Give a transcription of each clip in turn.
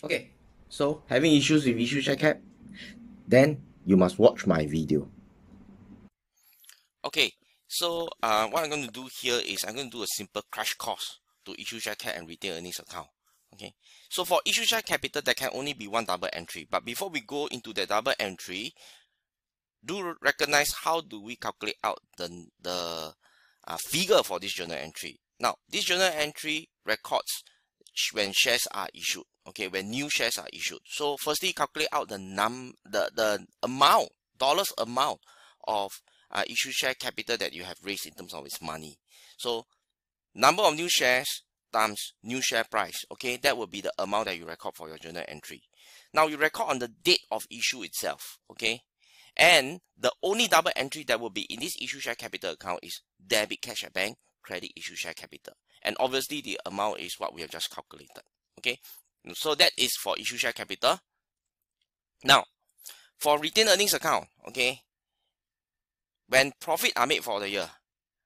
Okay, so having issues with issue share cap, then you must watch my video. Okay, so what I'm going to do here is I'm going to do a simple crash course to issue share cap and retained earnings account. Okay, so for issue share capital, there can only be one double entry. But before we go into the double entry, do recognize how do we calculate out the figure for this journal entry. Now, this journal entry records when shares are issued. Okay, when new shares are issued. So firstly, calculate out the amount, dollars amount of issue share capital that you have raised in terms of its money. So number of new shares times new share price. Okay, that will be the amount that you record for your journal entry. Now you record on the date of issue itself. Okay, and the only double entry that will be in this issue share capital account is debit cash at bank, credit issue share capital. And obviously the amount is what we have just calculated. Okay, so that is for issue share capital. Now, for retained earnings account, okay, when profit are made for the year,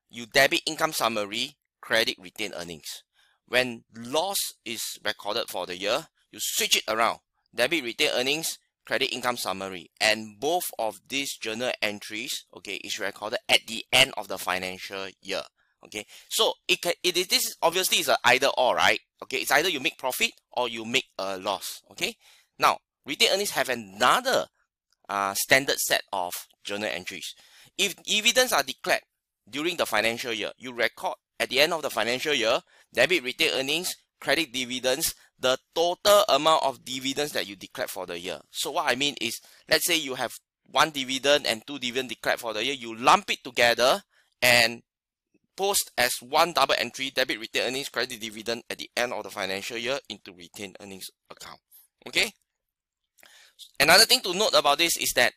you debit income summary, credit retained earnings. When loss is recorded for the year, you switch it around, debit retained earnings, credit income summary, and both of these journal entries, okay, is recorded at the end of the financial year. Okay, so this obviously is a either or, right? Okay, it's either you make profit or you make a loss. Okay, now retained earnings have another standard set of journal entries. If dividends are declared during the financial year, you record at the end of the financial year, debit retained earnings, credit dividends, the total amount of dividends that you declared for the year. So what I mean is, let's say you have one dividend and two dividends declared for the year, you lump it together and post as one double entry, debit retained earnings, credit dividend at the end of the financial year into retained earnings account. Okay? Another thing to note about this is that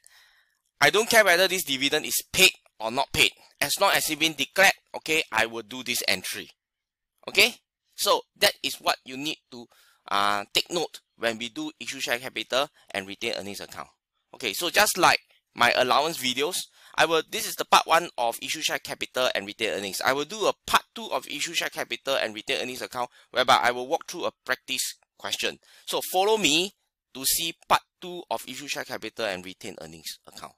I don't care whether this dividend is paid or not paid. As long as it's been declared, okay, I will do this entry. Okay? So that is what you need to take note when we do issue share capital and retained earnings account. Okay, so just like my allowance videos, this is the part 1 of issue share capital and retained earnings. I will do a part 2 of issue share capital and retained earnings account, whereby I will walk through a practice question. So follow me to see part 2 of issue share capital and retained earnings account.